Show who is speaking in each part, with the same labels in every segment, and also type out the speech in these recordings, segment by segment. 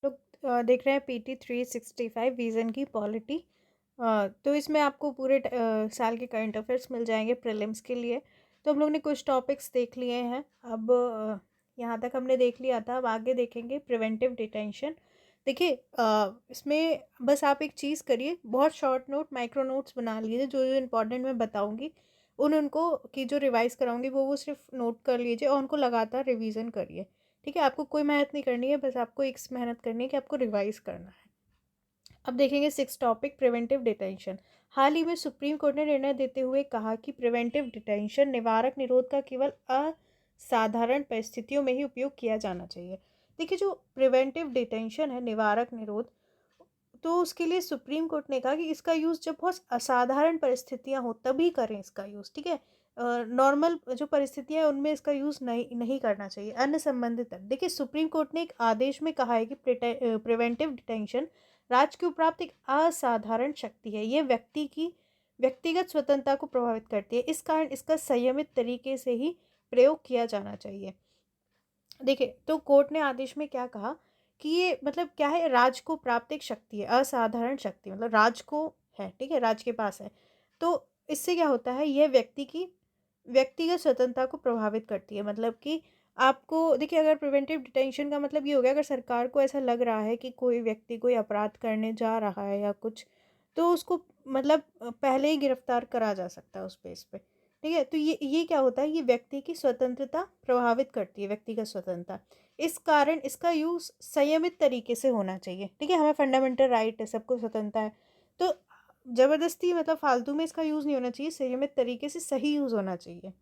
Speaker 1: लोग देख रहे हैं पीटी 365 विज़न की पॉलिटी। तो इसमें आपको पूरे साल के करंट अफेयर्स मिल जाएंगे प्रीलिम्स के लिए। तो हम लोग ने कुछ टॉपिक्स देख लिए हैं। अब यहाँ तक हमने देख लिया था, अब आगे देखेंगे प्रिवेंटिव डिटेंशन। देखिए, इसमें बस आप एक चीज़ करिए, बहुत शॉर्ट नोट माइक्रो नोट्स बना लीजिए। जो जो इम्पोर्टेंट मैं बताऊँगी उनको की जो रिवाइज कराऊंगी वो सिर्फ नोट कर लीजिए और उनको लगातार रिवीजन करिए। ठीक है, आपको कोई मेहनत नहीं करनी है, बस आपको एक मेहनत करनी है कि आपको रिवाइज करना है। अब देखेंगे सिक्स टॉपिक, प्रिवेंटिव डिटेंशन। हाल ही में सुप्रीम कोर्ट ने निर्णय देते हुए कहा कि प्रिवेंटिव डिटेंशन निवारक निरोध का केवल असाधारण परिस्थितियों में ही उपयोग किया जाना चाहिए। देखिए, जो प्रिवेंटिव डिटेंशन है, निवारक निरोध, तो उसके लिए सुप्रीम कोर्ट ने कहा कि इसका यूज़ जब बहुत असाधारण परिस्थितियां हो तभी करें इसका यूज़। ठीक है, नॉर्मल जो परिस्थितियां हैं उनमें इसका यूज़ नहीं नहीं करना चाहिए। अन्य संबंधित देखिए, सुप्रीम कोर्ट ने एक आदेश में कहा है कि प्रिवेंटिव डिटेंशन राज्य को प्राप्त एक असाधारण शक्ति है। यह व्यक्ति की व्यक्तिगत स्वतंत्रता को प्रभावित करती है, इस कारण इसका संयमित तरीके से ही प्रयोग किया जाना चाहिए। देखिए, तो कोर्ट ने आदेश में क्या कहा कि ये मतलब क्या है, राज को प्राप्त एक शक्ति है, असाधारण शक्ति, मतलब राज को है। ठीक है, राज के पास है। तो इससे क्या होता है, यह व्यक्ति की व्यक्तिगत स्वतंत्रता को प्रभावित करती है। मतलब कि आपको देखिए, अगर प्रिवेंटिव डिटेंशन का मतलब ये हो गया, अगर सरकार को ऐसा लग रहा है कि कोई व्यक्ति कोई अपराध करने जा रहा है या कुछ, तो उसको मतलब पहले ही गिरफ्तार करा जा सकता है उस बेस पे। ठीक है, तो ये क्या होता है, ये व्यक्ति की स्वतंत्रता प्रभावित करती है, व्यक्तिगत स्वतंत्रता। इस कारण इसका यूज़ संयमित तरीके से होना चाहिए। ठीक है, हमें फंडामेंटल राइट है, सबको स्वतंत्रता है। तो ज़बरदस्ती मतलब फालतू में इसका यूज़ नहीं होना चाहिए, संयमित तरीके से सही यूज़ होना चाहिए।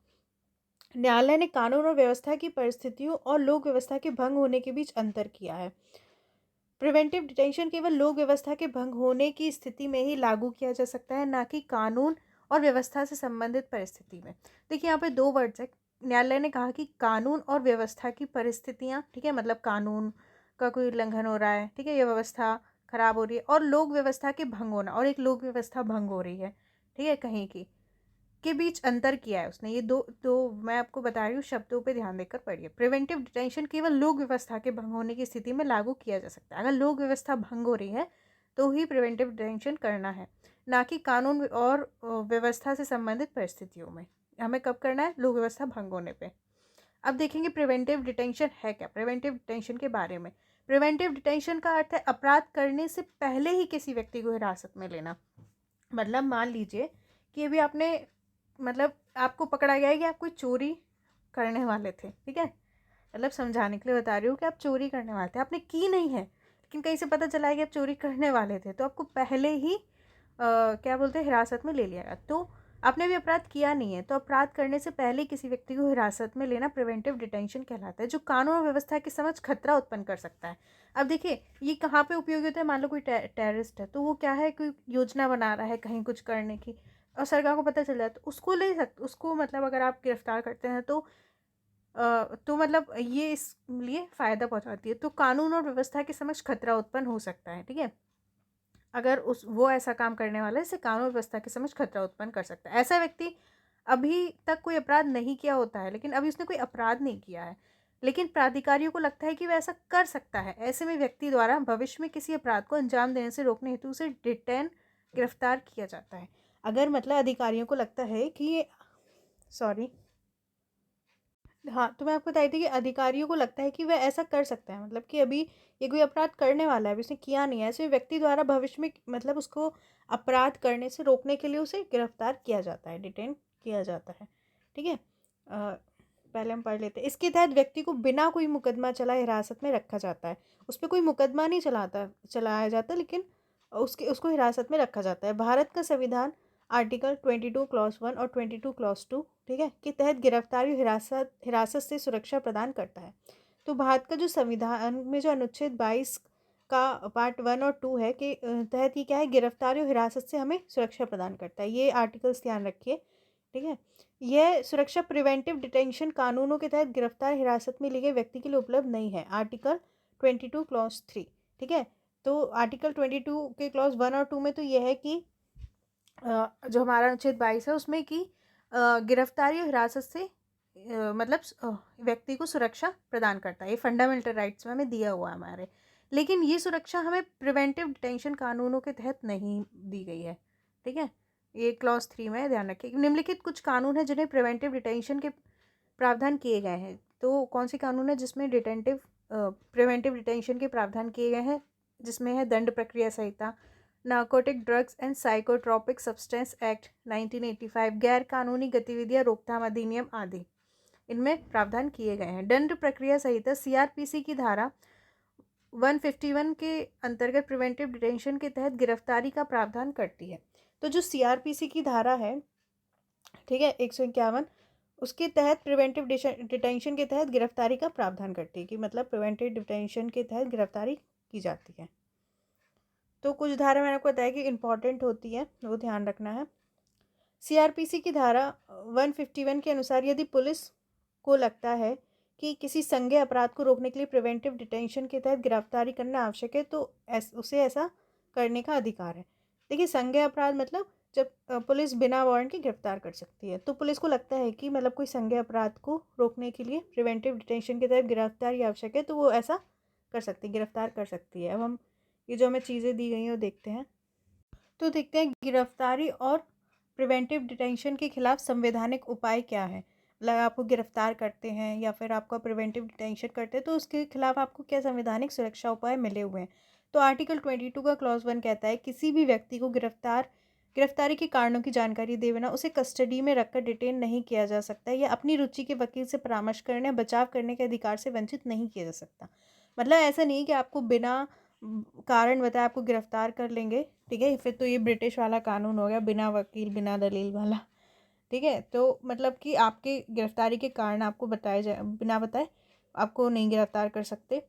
Speaker 1: न्यायालय ने कानून और व्यवस्था की परिस्थितियों और लोक व्यवस्था के भंग होने के बीच अंतर किया है। प्रिवेंटिव डिटेंशन केवल लोक व्यवस्था के भंग होने की स्थिति में ही लागू किया जा सकता है, ना कि कानून और व्यवस्था से संबंधित परिस्थिति में। देखिए, यहाँ पे दो वर्ड्स है। न्यायालय ने कहा कि कानून और व्यवस्था की परिस्थितियाँ, ठीक है, मतलब कानून का कोई उल्लंघन हो रहा है, ठीक है, ये व्यवस्था खराब हो रही है, और लोक व्यवस्था के भंग होना, और एक लोक व्यवस्था भंग हो रही है, ठीक है, कहीं की, के बीच अंतर किया है उसने। ये दो दो मैं आपको बता रही हूँ, शब्दों पे ध्यान देकर पढ़िए। प्रिवेंटिव डिटेंशन केवल लोक व्यवस्था के भंग होने की स्थिति में लागू किया जा सकता है। अगर लोक व्यवस्था भंग हो रही है तो ही प्रिवेंटिव डिटेंशन करना है, ना कि कानून और व्यवस्था से संबंधित परिस्थितियों में। हमें कब करना है, लोक व्यवस्था भंग होने पे। अब देखेंगे प्रिवेंटिव डिटेंशन है क्या। प्रिवेंटिव डिटेंशन के बारे में, प्रिवेंटिव डिटेंशन का अर्थ है अपराध करने से पहले ही किसी व्यक्ति को हिरासत में लेना। मतलब मान लीजिए कि अभी आपने, मतलब आपको पकड़ा गया है कि आप कोई चोरी करने वाले थे। ठीक है, मतलब समझाने के लिए बता रही हूँ कि आप चोरी करने वाले थे, आपने की नहीं है, लेकिन कहीं से पता चला है कि आप चोरी करने वाले थे, तो आपको पहले ही क्या बोलते हैं, हिरासत में ले लिया गया। तो आपने भी अपराध किया नहीं है, तो अपराध करने से पहले किसी व्यक्ति को हिरासत में लेना प्रिवेंटिव डिटेंशन कहलाता है, जो कानून और व्यवस्था की समझ खतरा उत्पन्न कर सकता है। अब देखिए, ये कहाँ पे उपयोगी होता है। मान लो कोई टेररिस्ट है, तो वो क्या है, कोई योजना बना रहा है कहीं कुछ करने की, और सरकार को पता चल जाए तो उसको ले सकते, उसको मतलब अगर आप गिरफ्तार करते हैं तो मतलब ये इस लिए फ़ायदा पहुंचाती है। तो कानून और व्यवस्था की समझ खतरा उत्पन्न हो सकता है। ठीक है, अगर वो ऐसा काम करने वाला है इससे कानून व्यवस्था की समझ खतरा उत्पन्न कर सकता है। ऐसा व्यक्ति अभी तक कोई अपराध नहीं किया होता है, लेकिन अभी उसने कोई अपराध नहीं किया है, लेकिन प्राधिकारियों को लगता है कि वह ऐसा कर सकता है। ऐसे में व्यक्ति द्वारा भविष्य में किसी अपराध को अंजाम देने से रोकने हेतु उसे डिटेन, गिरफ्तार किया जाता है। अगर मतलब अधिकारियों को लगता है कि ये, सॉरी, हाँ, तो मैं आपको बताई थी कि अधिकारियों को लगता है कि वह ऐसा कर सकता है, मतलब कि अभी ये कोई अपराध करने वाला है, अभी उसने किया नहीं है, ऐसे व्यक्ति द्वारा भविष्य में मतलब उसको अपराध करने से रोकने के लिए उसे गिरफ्तार किया जाता है, डिटेन किया जाता है। ठीक है, पहले हम पढ़ लेते हैं। इसके तहत व्यक्ति को बिना कोई मुकदमा चला हिरासत में रखा जाता है। उस पर कोई मुकदमा नहीं चलाया जाता, लेकिन उसको हिरासत में रखा जाता है। भारत का संविधान आर्टिकल 22 क्लॉज 1 और 22 क्लॉज 2, ठीक है, के तहत गिरफ्तारी हिरासत से सुरक्षा प्रदान करता है। तो भारत का जो संविधान में जो अनुच्छेद 22 का पार्ट 1 और 2 है के तहत ये क्या है, गिरफ्तारी और हिरासत से हमें सुरक्षा प्रदान करता है। ये आर्टिकल्स ध्यान रखिए। ठीक है, यह सुरक्षा प्रिवेंटिव डिटेंशन कानूनों के तहत गिरफ्तार हिरासत में लिए गए व्यक्ति के लिए उपलब्ध नहीं है। Article 22 clause 3। ठीक है, तो आर्टिकल 22 के क्लॉज 1 और 2 में तो यह है कि जो हमारा अनुच्छेद 22 है उसमें कि गिरफ्तारी और हिरासत से मतलब व्यक्ति को सुरक्षा प्रदान करता है। ये फंडामेंटल राइट्स में हमें दिया हुआ है हमारे। लेकिन ये सुरक्षा हमें प्रिवेंटिव डिटेंशन कानूनों के तहत नहीं दी गई है। ठीक है, ये क्लॉज 3 में ध्यान रखें। निम्नलिखित कुछ कानून हैं जिन्हें प्रिवेंटिव डिटेंशन के प्रावधान किए गए हैं। तो कौन से कानून है जिसमें प्रिवेंटिव डिटेंशन के प्रावधान किए गए हैं? जिसमें है दंड प्रक्रिया संहिता, narcotic drugs and psychotropic substance act 1985, गैर कानूनी गतिविधियां रोकथाम अधिनियम आदि, इनमें प्रावधान किए गए हैं। दंड प्रक्रिया संहिता सीआरपीसी की धारा 151 के अंतर्गत प्रिवेंटिव डिटेंशन के तहत गिरफ्तारी का प्रावधान करती है। तो जो सीआरपीसी की धारा है, ठीक है, 151, उसके तहत प्रिवेंटिव डिटेंशन के तहत गिरफ्तारी का प्रावधान करती है, कि मतलब प्रिवेंटिव डिटेंशन के तहत गिरफ्तारी की जाती है। तो कुछ धारा मैंने आपको बताया कि इंपॉर्टेंट होती है, वो ध्यान रखना है। सीआरपीसी की धारा 151 के अनुसार यदि पुलिस को लगता है कि किसी संज्ञेय अपराध को रोकने के लिए प्रिवेंटिव डिटेंशन के तहत गिरफ्तारी करना आवश्यक है, तो उसे ऐसा करने का अधिकार है। देखिए, संज्ञेय अपराध मतलब जब पुलिस बिना वारंट के गिरफ्तार कर सकती है। तो पुलिस को लगता है कि मतलब कोई संज्ञेय अपराध को रोकने के लिए प्रिवेंटिव डिटेंशन के तहत गिरफ्तारी आवश्यक है, तो वो ऐसा कर सकती है, गिरफ्तार कर सकती है। अब हम ये जो हमें चीज़ें दी गई हैं वो देखते हैं। तो देखते हैं गिरफ्तारी और प्रिवेंटिव डिटेंशन के खिलाफ संवैधानिक उपाय क्या है। मतलब आपको गिरफ्तार करते हैं या फिर आपका प्रिवेंटिव डिटेंशन करते हैं, तो उसके खिलाफ आपको क्या संवैधानिक सुरक्षा उपाय मिले हुए हैं। तो आर्टिकल 22 का क्लॉज 1 कहता है किसी भी व्यक्ति को गिरफ्तारी के कारणों की जानकारी दे बिना उसे कस्टडी में रखकर डिटेन नहीं किया जा सकता या अपनी रुचि के वकील से परामर्श करने बचाव करने के अधिकार से वंचित नहीं किया जा सकता। मतलब ऐसा नहीं कि आपको बिना कारण बताए आपको गिरफ्तार कर लेंगे, ठीक है, फिर तो ये ब्रिटिश वाला कानून हो गया, बिना वकील बिना दलील वाला। ठीक है, तो मतलब कि आपके गिरफ्तारी के कारण आपको बताए जाए, बिना बताए आपको नहीं गिरफ्तार कर सकते।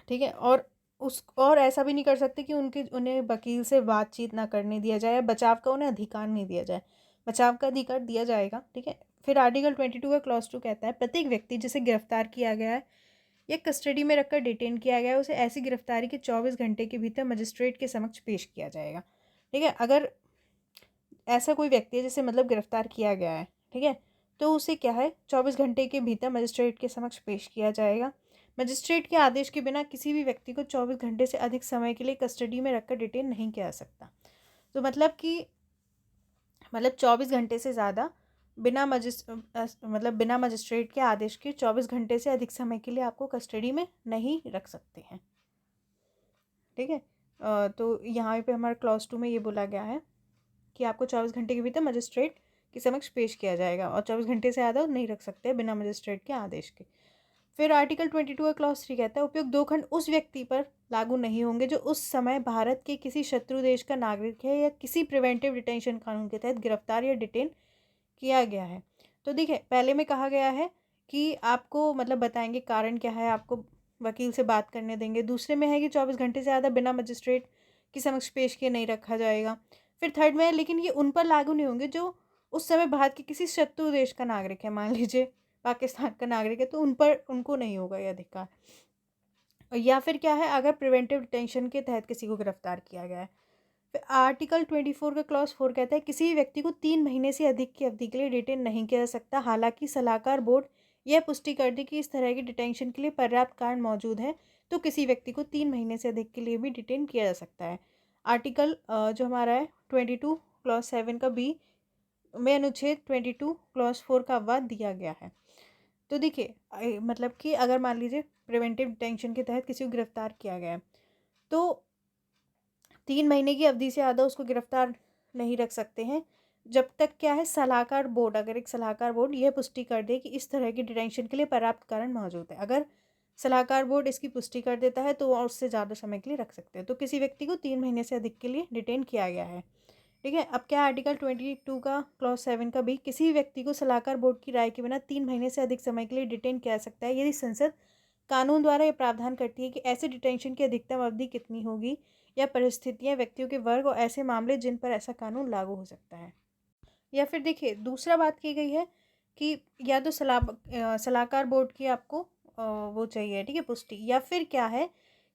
Speaker 1: ठीक है, और ऐसा भी नहीं कर सकते कि उन्हें वकील से बातचीत ना करने दिया जाए, बचाव का उन्हें अधिकार नहीं दिया जाए। बचाव का अधिकार दिया जाएगा। ठीक है, फिर आर्टिकल 22 का क्लॉज 2 कहता है प्रत्येक व्यक्ति जिसे गिरफ्तार किया गया है या कस्टडी में रखकर डिटेन किया गया है उसे ऐसी गिरफ्तारी के 24 घंटे के भीतर मजिस्ट्रेट के समक्ष पेश किया जाएगा। ठीक है, अगर ऐसा कोई व्यक्ति है जिसे मतलब गिरफ्तार किया गया है, ठीक है, तो उसे क्या है 24 घंटे के भीतर मजिस्ट्रेट के समक्ष पेश किया जाएगा। मजिस्ट्रेट के आदेश के बिना किसी भी व्यक्ति को 24 घंटे से अधिक समय के लिए कस्टडी में रखकर डिटेन नहीं किया जा सकता। तो मतलब 24 घंटे से ज़्यादा बिना मजिस्ट्रेट के आदेश के 24 घंटे से अधिक समय के लिए आपको कस्टडी में नहीं रख सकते हैं। ठीक है, तो यहाँ पे हमारे क्लॉज 2 में ये बोला गया है कि आपको 24 घंटे के भीतर मजिस्ट्रेट के समक्ष पेश किया जाएगा और 24 घंटे से ज़्यादा नहीं रख सकते बिना मजिस्ट्रेट के आदेश के। फिर आर्टिकल 22 का क्लॉज 3 कहता है उपयुक्त 2 खंड उस व्यक्ति पर लागू नहीं होंगे जो उस समय भारत के किसी शत्रु देश का नागरिक है या किसी प्रिवेंटिव डिटेंशन कानून के तहत गिरफ्तार या डिटेन किया गया है। तो देखिए, पहले में कहा गया है कि आपको मतलब बताएंगे कारण क्या है, आपको वकील से बात करने देंगे। दूसरे में है कि 24 घंटे से ज़्यादा बिना मजिस्ट्रेट की समक्ष पेश किए नहीं रखा जाएगा। फिर थर्ड में है लेकिन ये उन पर लागू नहीं होंगे जो उस समय भारत के किसी शत्रु देश का नागरिक है। मान लीजिए पाकिस्तान का नागरिक है, तो उनको नहीं होगा ये अधिकार। या फिर क्या है, अगर प्रिवेंटिव डिटेंशन के तहत किसी को गिरफ्तार किया गया है। फिर आर्टिकल 24 का क्लॉज 4 कहता है किसी भी व्यक्ति को 3 महीने से अधिक की अवधि के लिए डिटेन नहीं किया जा सकता। हालांकि सलाहकार बोर्ड यह पुष्टि कर दी कि इस तरह की डिटेंशन के लिए पर्याप्त कारण मौजूद है, तो किसी व्यक्ति को 3 महीने से अधिक के लिए भी डिटेन किया जा सकता है। आर्टिकल जो हमारा है 22 क्लॉज 7 का बी में अनुच्छेद 22 क्लॉज 4 का वाद दिया गया है। तो देखिए, मतलब कि अगर मान लीजिए प्रिवेंटिव डिटेंशन के तहत किसी को गिरफ्तार किया गया है, तो 3 महीने की अवधि से ज़्यादा उसको गिरफ्तार नहीं रख सकते हैं, जब तक क्या है सलाहकार बोर्ड, अगर एक सलाहकार बोर्ड यह पुष्टि कर दे कि इस तरह की डिटेंशन के लिए पर्याप्त कारण मौजूद है। अगर सलाहकार बोर्ड इसकी पुष्टि कर देता है तो उससे ज़्यादा समय के लिए रख सकते हैं। तो किसी व्यक्ति को 3 महीने से अधिक के लिए डिटेन किया गया है। ठीक है, अब क्या आर्टिकल 22 का क्लॉज 7 का भी किसी भी व्यक्ति को सलाहकार बोर्ड की राय के बिना 3 महीने से अधिक समय के लिए डिटेन किया जा सकता है यदि संसद कानून द्वारा यह प्रावधान करती है कि ऐसे डिटेंशन की अधिकतम अवधि कितनी होगी या परिस्थितियां, व्यक्तियों के वर्ग और ऐसे मामले जिन पर ऐसा कानून लागू हो सकता है। या फिर देखिए, दूसरा बात की गई है कि या तो सलाहकार बोर्ड की आपको वो चाहिए, ठीक है, पुष्टि, या फिर क्या है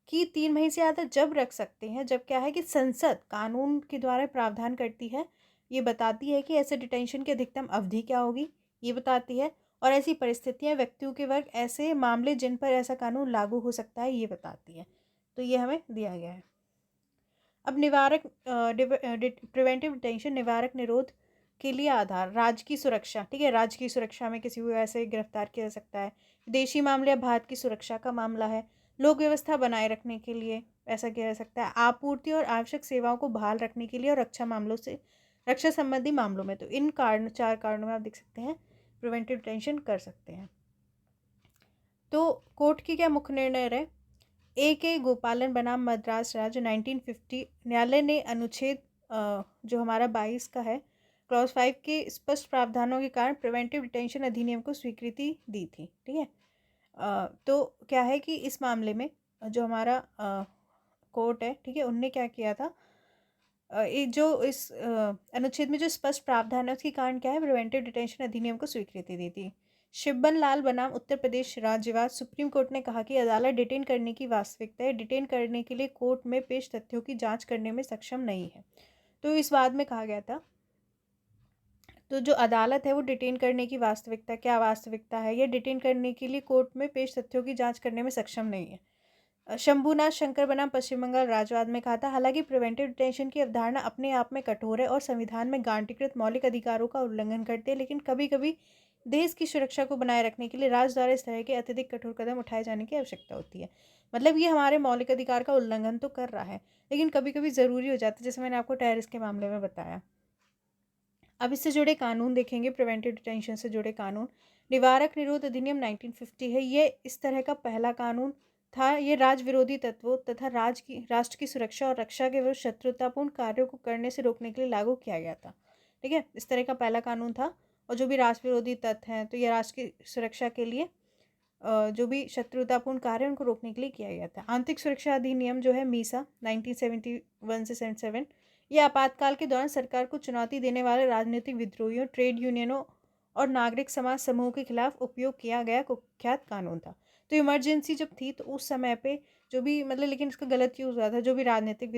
Speaker 1: कि 3 महीने से ज़्यादा जब रख सकते हैं जब क्या है कि संसद कानून के द्वारा प्रावधान करती है, ये बताती है कि ऐसे डिटेंशन की अधिकतम अवधि क्या होगी, ये बताती है, और ऐसी परिस्थितियां, व्यक्तियों के वर्ग, ऐसे मामले जिन पर ऐसा कानून लागू हो सकता है, ये बताती है। तो ये हमें दिया गया है। अब निवारक प्रिवेंटिव डिटेंशन, निवारक निरोध के लिए आधार, राज्य की सुरक्षा, ठीक है, राज्य की सुरक्षा में किसी को ऐसे गिरफ्तार किया जा सकता है। विदेशी मामले या भारत की सुरक्षा का मामला है। लोक व्यवस्था बनाए रखने के लिए ऐसा किया जा सकता है। आपूर्ति और आवश्यक सेवाओं को बहाल रखने के लिए और रक्षा संबंधी मामलों में। तो इन कारण 4 कारणों में आप देख सकते हैं प्रिवेंटिव डिटेंशन कर सकते हैं। तो कोर्ट की क्या मुख्य निर्णय रहे? ए के गोपालन बनाम मद्रास राज्य 1950 न्यायालय ने अनुच्छेद जो हमारा 22 का है क्लॉज 5 के स्पष्ट प्रावधानों के कारण प्रिवेंटिव डिटेंशन अधिनियम को स्वीकृति दी थी, ठीक है। तो क्या है कि इस मामले में जो हमारा कोर्ट है, ठीक है, उनने क्या किया था, जो इस अनुच्छेद में जो स्पष्ट प्रावधान है उसके कारण क्या है, प्रिवेंटिव डिटेंशन अधिनियम को स्वीकृति दी थी। शिब्बन लाल बनाम उत्तर प्रदेश राज्यवाद, सुप्रीम कोर्ट ने कहा कि अदालत डिटेन करने की वास्तविकता है, डिटेन करने के लिए कोर्ट में पेश तथ्यों की जांच करने में सक्षम नहीं है। तो इस वाद में कहा गया था, तो जो अदालत है वो डिटेन करने की वास्तविकता, क्या वास्तविकता है, ये डिटेन करने के लिए कोर्ट में पेश तथ्यों की जांच करने में सक्षम नहीं है। शंभुनाथ शंकर बनाम पश्चिम बंगाल राज्यवाद में कहा था, हालांकि प्रिवेंटिव डिटेंशन की अवधारणा अपने आप में कठोर है और संविधान में गारंटीकृत मौलिक अधिकारों का उल्लंघन करती है, लेकिन कभी कभी देश की सुरक्षा को बनाए रखने के लिए राज्य द्वारा इस तरह के अत्यधिक कठोर कदम उठाए जाने की आवश्यकता होती है। मतलब ये हमारे मौलिक अधिकार का उल्लंघन तो कर रहा है, लेकिन कभी कभी ज़रूरी हो जाता है, जैसे मैंने आपको टेररिस्ट के मामले में बताया। अब इससे जुड़े कानून देखेंगे, प्रिवेंटिव डिटेंशन से जुड़े कानून। निवारक निरोध अधिनियम 1950 है, ये इस तरह का पहला कानून था। ये राज्य विरोधी तत्वों तथा राष्ट्र की सुरक्षा और रक्षा के विरुद्ध शत्रुतापूर्ण कार्यों को करने से रोकने के लिए लागू किया गया था, ठीक है, इस तरह का पहला कानून था। और जो भी राष्ट्र विरोधी तत्व हैं, तो ये राष्ट्र की सुरक्षा के लिए जो भी शत्रुतापूर्ण कार्य उनको रोकने के लिए किया गया था। आंतरिक सुरक्षा अधिनियम जो है मीसा 1971 से 77, ये आपातकाल के दौरान सरकार को चुनौती देने वाले राजनीतिक विद्रोहियों, ट्रेड यूनियनों और नागरिक समाज समूह के खिलाफ उपयोग किया गया कुख्यात कानून था। तो इमरजेंसी जब थी तो उस समय पे जो भी मतलब, लेकिन इसका गलत यूज़ हुआ था, जो भी राजनीतिक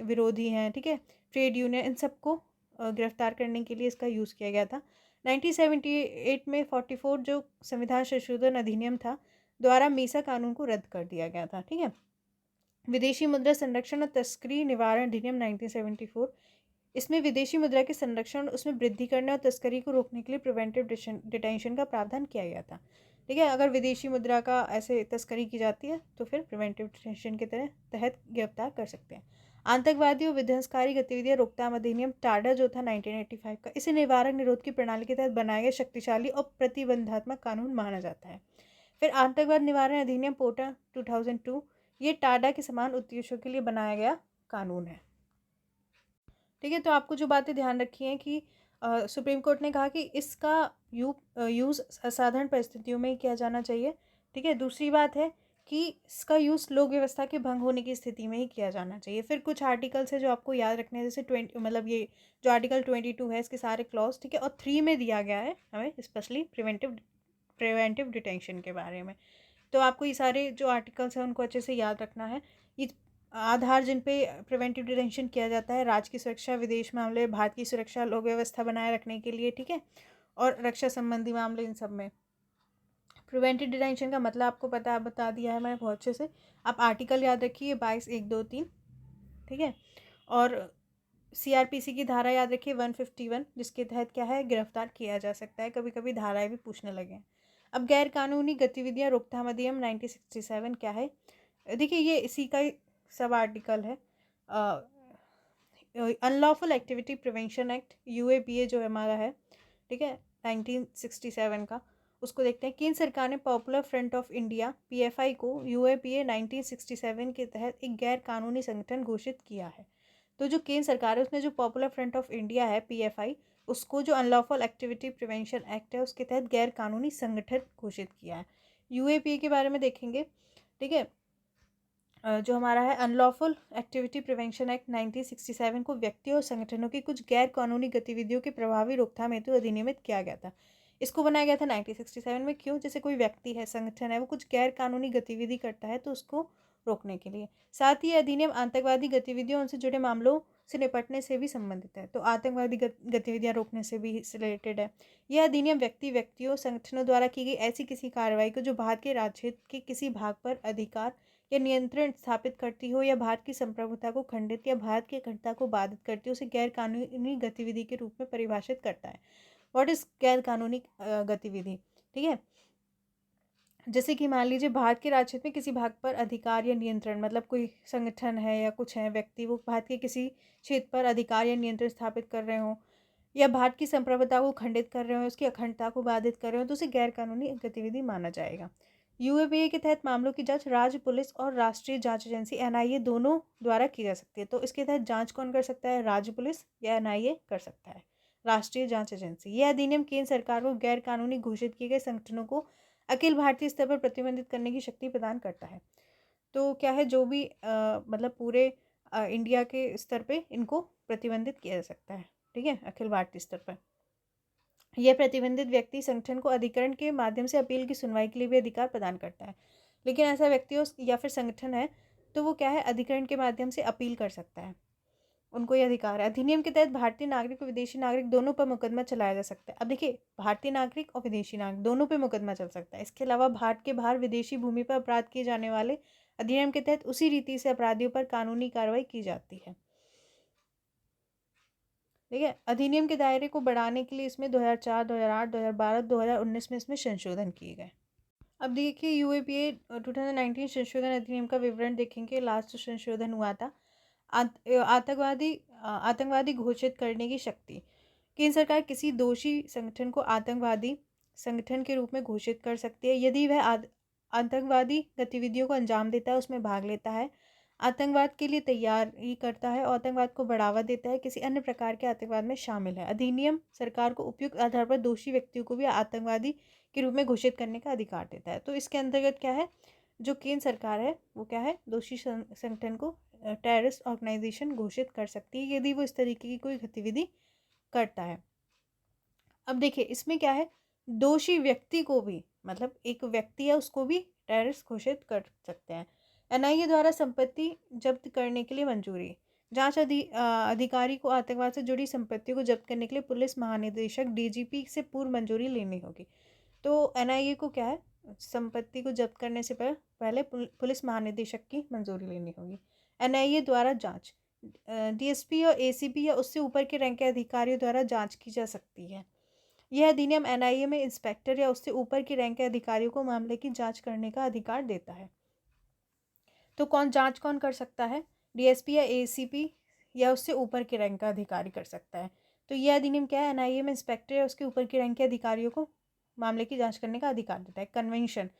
Speaker 1: विरोधी हैं, ठीक है, ट्रेड यूनियन, इन सबको गिरफ्तार करने के लिए इसका यूज़ किया गया था। 1978 में 44 जो संविधान संशोधन अधिनियम था द्वारा मीसा कानून को रद्द कर दिया गया था, ठीक है। विदेशी मुद्रा संरक्षण और तस्करी निवारण अधिनियम 1974, इसमें विदेशी मुद्रा के संरक्षण और उसमें वृद्धि करने और तस्करी को रोकने के लिए प्रिवेंटिव डिटेंशन का प्रावधान किया गया था, ठीक है। अगर विदेशी मुद्रा का ऐसे तस्करी की जाती है तो फिर प्रिवेंटिव डिटेंशन के तहत गिरफ्तार कर सकते हैं। आतंकवादी और विध्वंसकारी गतिविधियां रोकथाम अधिनियम टाडा जो था 1985 का, इसे निवारक निरोध की प्रणाली के तहत बनाया गया शक्तिशाली और प्रतिबंधात्मक कानून माना जाता है। फिर आतंकवाद निवारण अधिनियम पोर्टा 2002, ये टाडा के समान उद्देश्यों के लिए बनाया गया कानून है, ठीक है। तो आपको जो बातें ध्यान रखी हैं कि सुप्रीम कोर्ट ने कहा कि इसका यूज़ असाधारण परिस्थितियों में ही किया जाना चाहिए, ठीक है। दूसरी बात है कि इसका यूज़ लोक व्यवस्था के भंग होने की स्थिति में ही किया जाना चाहिए। फिर कुछ आर्टिकल्स है जो आपको याद रखने हैं, जैसे 20 मतलब ये जो आर्टिकल 22 है, इसके सारे क्लॉज, ठीक है, और 3 में दिया गया है हमें स्पेशली प्रिवेंटिव डिटेंशन के बारे में। तो आपको ये सारे जो आर्टिकल्स हैं उनको अच्छे से याद रखना है। ये आधार जिन पे प्रिवेंटिव डिटेंशन किया जाता है, राज्य की सुरक्षा, विदेश मामले, भारत की सुरक्षा, लोक व्यवस्था बनाए रखने के लिए, ठीक है, और रक्षा संबंधी मामले, इन सब में प्रिवेंटिव डिटेंशन का मतलब आपको बता दिया है मैंने बहुत अच्छे से। आप आर्टिकल याद रखिए 22(1)(2)(3), ठीक है, और CRPC की धारा याद रखिए 151, जिसके तहत क्या है, गिरफ्तार किया जा सकता है। कभी कभी धाराएं भी पूछने लगे। अब गैर कानूनी गतिविधियां रोकथाम अधिनियम 1967 क्या है, देखिए ये इसी का ही सब आर्टिकल है। Unlawful activity prevention act UAPA जो हमारा है, ठीक है, 1967 का, उसको देखते हैं। केंद्र सरकार ने popular front of India PFI को UAPA 1967 के तहत एक गैर कानूनी संगठन घोषित किया है। तो जो केंद्र सरकार है उसने जो पॉपुलर फ्रंट ऑफ इंडिया है PFI, उसको जो अनलॉफुल एक्टिविटी प्रिवेंशन एक्ट है उसके तहत गैर कानूनी संगठन घोषित किया है। UAPA के बारे में देखेंगे, ठीक है। जो हमारा है अनलॉफुल एक्टिविटी प्रिवेंशन एक्ट 1967 को व्यक्तियों और संगठनों की कुछ गैर कानूनी गतिविधियों के प्रभावी रोकथाम हेतु अधिनियमित किया गया था। इसको बनाया गया था 1967 में, क्यों, जैसे कोई व्यक्ति है, संगठन है, वो कुछ गैर कानूनी गतिविधि करता है तो उसको रोकने के लिए। साथ ही अधिनियम आतंकवादी गतिविधियों उनसे जुड़े मामलों से निपटने से भी संबंधित है, तो आतंकवादी गतिविधियां रोकने से भी रिलेटेड है। यह अधिनियम व्यक्तियों संगठनों द्वारा की गई ऐसी किसी कार्रवाई को जो भारत के राज्य के किसी भाग पर अधिकार या नियंत्रण स्थापित करती हो या भारत की संप्रभुता को खंडित या भारत की अखंडता को बाधित करती हो, उसे गैर कानूनी गतिविधि के रूप में परिभाषित करता है। व्हाट इज गैर कानूनी गतिविधि? ठीक है, जैसे कि मान लीजिए भारत के राज्य में किसी भाग पर अधिकार या नियंत्रण, मतलब कोई संगठन है या कुछ है व्यक्ति, वो भारत के किसी क्षेत्र पर अधिकार या नियंत्रण स्थापित कर रहे हो या भारत की संप्रभुता को खंडित कर रहे हो, उसकी अखंडता को बाधित कर रहे हो, तो उसे गैर कानूनी गतिविधि माना जाएगा। यूएपीए के तहत मामलों की जांच राज्य पुलिस और राष्ट्रीय जांच एजेंसी एनआईए दोनों द्वारा की जा सकती है। तो इसके तहत जांच कौन कर सकता है? राज्य पुलिस या एनआईए कर सकता है, राष्ट्रीय जांच एजेंसी। यह अधिनियम केंद्र सरकार को गैर कानूनी घोषित किए गए संगठनों को अखिल भारतीय स्तर पर प्रतिबंधित करने की शक्ति प्रदान करता है। तो क्या है, जो भी मतलब पूरे इंडिया के स्तर पे इनको प्रतिबंधित किया जा सकता है। ठीक है, अखिल भारतीय स्तर पर यह प्रतिबंधित व्यक्ति संगठन को अधिकरण के माध्यम से अपील की सुनवाई के लिए भी अधिकार प्रदान करता है। लेकिन ऐसा व्यक्ति हो या फिर संगठन है तो वो क्या है, अधिकरण के माध्यम से अपील कर सकता है, उनको ये अधिकार है। अधिनियम के तहत भारतीय नागरिक और विदेशी नागरिक दोनों पर मुकदमा चलाया जा सकता है। अब देखिए, भारतीय नागरिक और विदेशी नागरिक दोनों पे मुकदमा चल सकता है। इसके अलावा भारत के बाहर विदेशी भूमि पर अपराध किए जाने वाले अधिनियम के तहत उसी रीति से अपराधियों पर कानूनी कार्रवाई की जाती है। ठीक है, अधिनियम के दायरे को बढ़ाने के लिए इसमें 2004, 2008, 2012, 2019 में इसमें संशोधन किए गए। अब देखिए, यूएपीए 2019 संशोधन अधिनियम का विवरण देखेंगे। लास्ट संशोधन हुआ था आतंकवादी घोषित करने की शक्ति। केंद्र सरकार किसी दोषी संगठन को आतंकवादी संगठन के रूप में घोषित कर सकती है यदि वह आतंकवादी गतिविधियों को अंजाम देता है, उसमें भाग लेता है, आतंकवाद के लिए तैयारी करता है और आतंकवाद को बढ़ावा देता है, किसी अन्य प्रकार के आतंकवाद में शामिल है। अधिनियम सरकार को उपयुक्त आधार पर दोषी व्यक्तियों को भी आतंकवादी के रूप में घोषित करने का अधिकार देता है। तो इसके अंतर्गत क्या है, जो केंद्र सरकार है वो क्या है, दोषी संगठन को टेररिस्ट ऑर्गेनाइजेशन घोषित कर सकती है यदि वो इस तरीके की कोई गतिविधि करता है। अब देखिए, इसमें क्या है, दोषी व्यक्ति को भी, मतलब एक व्यक्ति है उसको भी टेररिस्ट घोषित कर सकते हैं। एनआईए द्वारा संपत्ति जब्त करने के लिए मंजूरी। जांच अधिकारी को आतंकवाद से जुड़ी संपत्तियों को जब्त करने के लिए पुलिस महानिदेशक डीजीपी से पूर्व मंजूरी लेनी होगी। तो एनआईए को क्या है, संपत्ति को जब्त करने से पहले पुलिस महानिदेशक की मंजूरी लेनी होगी। एनआईए द्वारा जांच डीएसपी और एसीपी या उससे ऊपर के रैंक के अधिकारियों द्वारा जांच की जा सकती है। यह अधिनियम एनआईए में इंस्पेक्टर या उससे ऊपर की रैंक के अधिकारियों को मामले की जांच करने का अधिकार देता है। तो कौन कर सकता है? डीएसपी या एसीपी या उससे ऊपर के रैंक का अधिकारी कर सकता है। तो यह अधिनियम क्या है, एनआईए में इंस्पेक्टर या उसके ऊपर के रैंक के अधिकारियों को मामले की जांच करने का अधिकार देता है। कन्वेंशन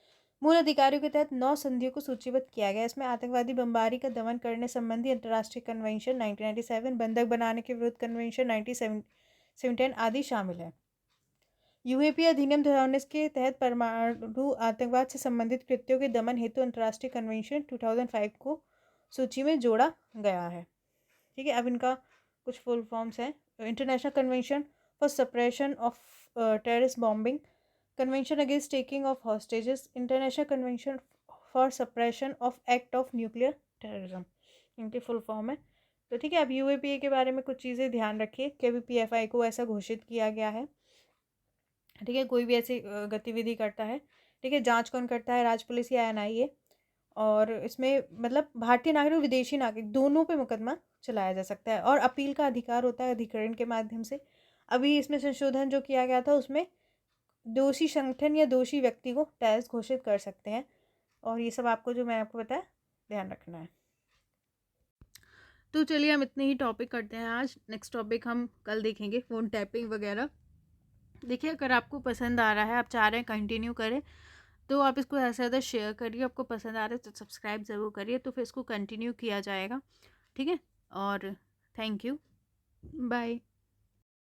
Speaker 1: मूल अधिकारियों के तहत 9 संधियों को सूचीबद्ध किया गया। इसमें आतंकवादी बमबारी का दमन करने संबंधी अंतर्राष्ट्रीय कन्वेंशन 1997, बंधक बनाने के विरुद्ध कन्वेंशन 1977 आदि शामिल है। यूएपी अधिनियम 2019 के तहत परमाणु आतंकवाद से संबंधित कृत्यों के दमन हेतु अंतर्राष्ट्रीय कन्वेंशन 2005 को सूची में जोड़ा गया है। ठीक है, अब इनका कुछ फुल फॉर्म्स हैं। International convention for suppression of terrorist bombing, convention against taking of hostages, international convention for suppression of act of nuclear terrorism, इनकी फुल फॉर्म है। तो ठीक है, अब यूएपीए के बारे में कुछ चीज़ें ध्यान रखिए कि अभी पीएफआई को ऐसा घोषित किया गया है। ठीक है, कोई भी ऐसी गतिविधि करता है, ठीक है, जांच कौन करता है, राज्य पुलिस या एनआईए। और इसमें मतलब भारतीय नागरिक और विदेशी नागरिक दोनों पे मुकदमा चलाया जा सकता है और अपील का अधिकार होता है अधिकरण के माध्यम से। अभी इसमें संशोधन जो किया गया था उसमें दोषी संगठन या दोषी व्यक्ति को टेररिस्ट घोषित कर सकते हैं। और ये सब आपको जो मैंने आपको बताया ध्यान रखना है। तो चलिए हम इतने ही टॉपिक करते हैं आज। नेक्स्ट टॉपिक हम कल देखेंगे, फ़ोन टैपिंग वगैरह। देखिए, अगर आपको पसंद आ रहा है, आप चाह रहे हैं कंटिन्यू करें, तो आप इसको ज़्यादा से ज़्यादा शेयर करिए। आपको पसंद आ रहा है तो सब्सक्राइब ज़रूर करिए, तो फिर इसको कंटिन्यू किया जाएगा। ठीक है, और थैंक यू, बाय।